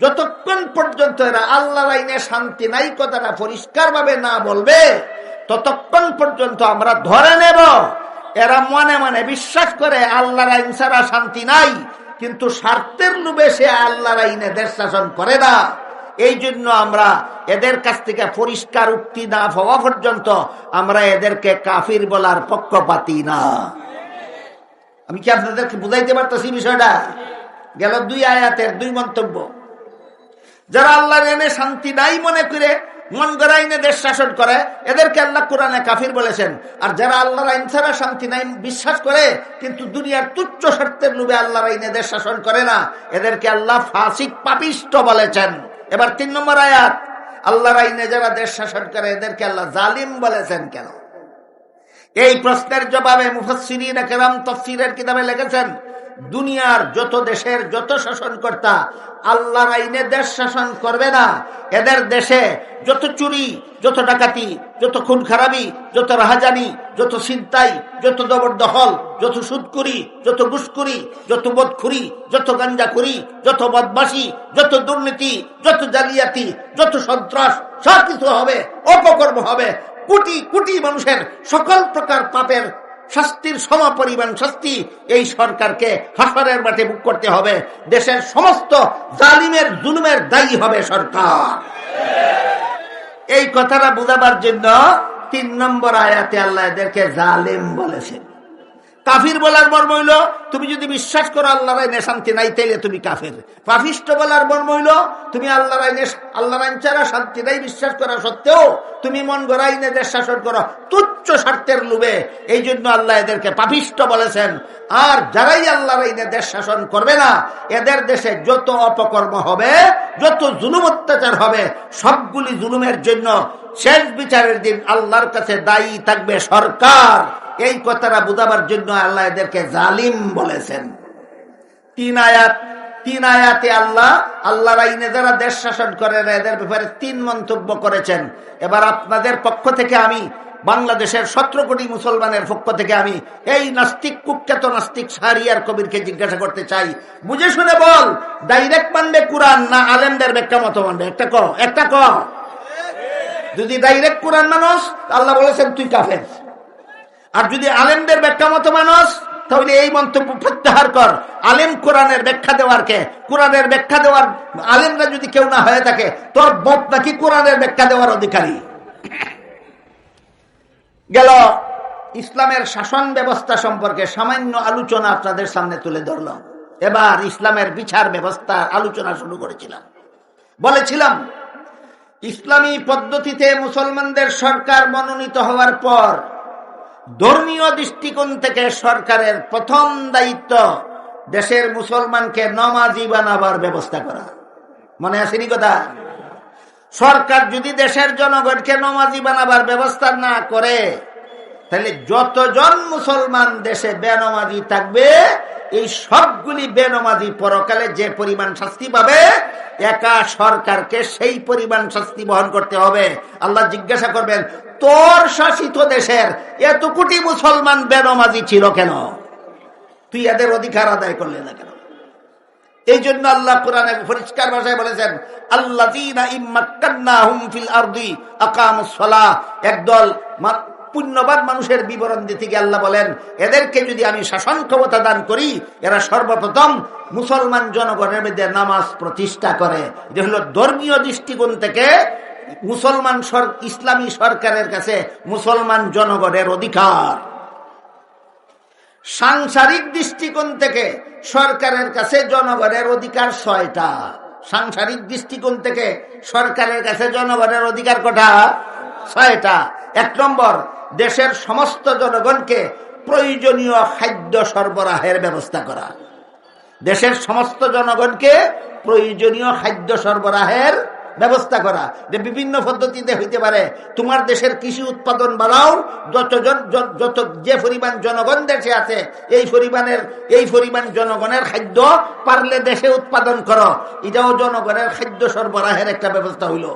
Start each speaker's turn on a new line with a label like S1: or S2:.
S1: যতক্ষণ পর্যন্ত এরা আল্লাহর আইনে শান্তি নাই কথাটা পরিষ্কার ভাবে না বলবে, ততক্ষণ পর্যন্ত আমরা ধরে নেব এরা মনে মনে বিশ্বাস করে আল্লাহর আইন ছাড়া শান্তি নাই, কিন্তু স্বার্থের লোভে সে আল্লাহর আইনে দেশ শাসন করে না। এই জন্য আমরা এদের কাছ থেকে পরিষ্কার উক্তি না হওয়া পর্যন্ত আমরা এদেরকে কাফির বলার পক্ষপাতী না। আমি কি আপনাদেরকে বুঝাইতে পারতেছি বিষয়টা? গেল 2 আয়াতের 2 মন্তব্য। যারা আল্লাহর আইনে শান্তি নাই মনে করে মন গড়া আইনে দেশ শাসন করে, এদেরকে আল্লাহ কোরআনে কাফির বলেছেন। আর যারা আল্লাহর আইন ছাড়া শান্তি নাই বিশ্বাস করে কিন্তু দুনিয়ার তুচ্ছ স্বার্থের লোভে আল্লাহর আইনে দেশ শাসন করে না, এদেরকে আল্লাহ ফাসিক পাপিষ্ট বলেছেন। এবার 3 নম্বর আয়াত, আল্লাহর আইনে যারা দেশ শাসন করে এদেরকে আল্লাহ জালিম বলেছেন কেন? এই প্রশ্নের জবাবে মুফাসসিরিন কেরাম তাফসীরের কিতাবে লিখেছেন, দুনিয়ার যত দেশের যত শাসনকর্তা আল্লাহর আইনে দেশ শাসন করবে না, এদের দেশে যত চুরি, যত ডাকাতি, যত খুন খারাপি, যত রাহাজানি, যত ছিনতাই, যত জবরদখল, যত সুদখুরি, যত ঘুষখুরি, যত মদখুরি, যত গাঞ্জাখুরি, যত বদমাশি, যত দুর্নীতি, যত জালিয়াতি, যত সন্ত্রাস, সব কিছু হবে, অপকর্ম হবে। কোটি কোটি মানুষের সকল প্রকার পাপের শাস্তির সমপরিমাণ শাস্তি এই সরকারকে হাসরের মাঠে ভোগ করতে হবে। দেশের সমস্ত জালিমের জুলুমের দায়ী হবে সরকার। এই কথাটা বোঝাবার জন্য 3 নম্বর আয়াতে আল্লাহ এদেরকে জালিম বলেছেন। কাফির বলার মর্ম হইল তুমি যদি বিশ্বাস করো আল্লাহর আইনে শান্তি নাই তাইলে তুমি কাফের। পাপিষ্ট বলার মর্ম হইল তুমি আল্লাহর আইন ছাড়া শান্তি নাই বিশ্বাস করা সত্ত্বেও তুমি মন গড়া আইনে দেশ শাসন করো তুচ্ছ স্বার্থের লোভে। এই জন্য আল্লাহ এদেরকে পাপিষ্ট বলেছেন। আর যারাই আল্লাহর আইনে দেশ শাসন করবে না, এদের দেশে যত অপকর্ম হবে, যত জুলুম অত্যাচার হবে, সবগুলি জুলুমের জন্য শেষ বিচারের দিন আল্লাহর কাছে দায়ী থাকবে সরকার। এই কথাটা বুঝাবার জন্য আল্লাহ এদেরকে জালিম বলেছেন। 3 আয়াতে আল্লাহর আইনে যারা দেশ শাসন করে এদের ব্যাপারে 3 মন্তব্য করেছেন। এবার আপনাদের পক্ষ থেকে আমি, বাংলাদেশের 17 কোটি মুসলমানের পক্ষ থেকে আমি এই নাস্তিক, কুখ্যাত নাস্তিক শাহরিয়ার কবিরকে জিজ্ঞাসা করতে চাই, বুঝে শুনে বল, ডাইরেক্ট মানবে কোরআন না আলেমদের ব্যাখ্যা মতো মানবে? একটা ক। যদি ডাইরেক্ট কোরআন মানুষ, আল্লাহ বলেছেন তুই কাফের। আর যদি আলেমদের ব্যাখ্যা মতো মানুষ, তাহলে এই মন্তব্য প্রত্যাহার কর। আলেম কোরআনের ব্যাখ্যা দেওয়ার কে? কোরআনের ব্যাখ্যা দেওয়ার আলেমরা যদি কেউ না হয়ে থাকে, তোর বাপ নাকি কোরআনের ব্যাখ্যা দেওয়ার অধিকারী? গেল ইসলামের শাসন ব্যবস্থা সম্পর্কে সামান্য আলোচনা আপনাদের সামনে তুলে ধরলাম। এবার ইসলামের বিচার ব্যবস্থা আলোচনা শুরু করেছিলাম। বলেছিলাম ইসলামী পদ্ধতিতে মুসলমানদের সরকার মনোনীত হওয়ার পর ধর্মীয় দৃষ্টিকোণ থেকে সরকারের প্রথম দায়িত্ব দেশের মুসলমানকে নমাজি বানাবার ব্যবস্থা করা। মনে আসেনি কথা? সরকার যদি দেশের জনগণকে নমাজি বানাবার ব্যবস্থা না করে, তাহলে যতজন মুসলমান দেশে বেনমাজি থাকবে, এই সবগুলি বেনমাজি পরকালে যে পরিমাণ শাস্তি পাবে, একা সরকারকে সেই পরিমাণ শাস্তি বহন করতে হবে। আল্লাহ জিজ্ঞাসা করবেন, তোর শাসিত দেশের এত কোটি মুসলমান বেনমাজি ছিল কেন? তুই এদের অধিকার আদায় করলে না কেন? এই জন্য আল্লাহ কোরআনে পরিষ্কার ভাষায় বলেছেন, আল্লাযীনা ইম্মাক্কান্নাহুম ফিল আরদি আকামুস সালাহ। একদল পুণ্যবান মানুষের বিবরণ দিতে গিয়ে আল্লাহ বলেন, এদেরকে যদি আমি শাসন ক্ষমতা দান করি, এরা সর্বপ্রথম মুসলমান জনগণের মধ্যে নামাজ প্রতিষ্ঠা করে। এটা হলো ধর্মীয় দৃষ্টিকোণ থেকে মুসলমান ইসলামী সরকারের কাছে মুসলমান জনগণের অধিকার। সাংসারিক দৃষ্টিকোণ থেকে সরকারের কাছে জনগণের অধিকার 6টা। সাংসারিক দৃষ্টিকোণ থেকে সরকারের কাছে জনগণের অধিকার কটা? 6টা। 1 নম্বর, দেশের সমস্ত জনগণকে প্রয়োজনীয় খাদ্য সরবরাহের ব্যবস্থা করা। দেশের সমস্ত জনগণকে প্রয়োজনীয় খাদ্য সরবরাহের ব্যবস্থা করা। যে বিভিন্ন পদ্ধতিতে হইতে পারে। তোমার দেশের কৃষি উৎপাদন বাড়াও, যে পরিমাণ জনগণ দেশে আছে এই পরিমাণ জনগণের খাদ্য পারলে দেশে উৎপাদন করো। এটাও জনগণের খাদ্য সরবরাহের একটা ব্যবস্থা হইল।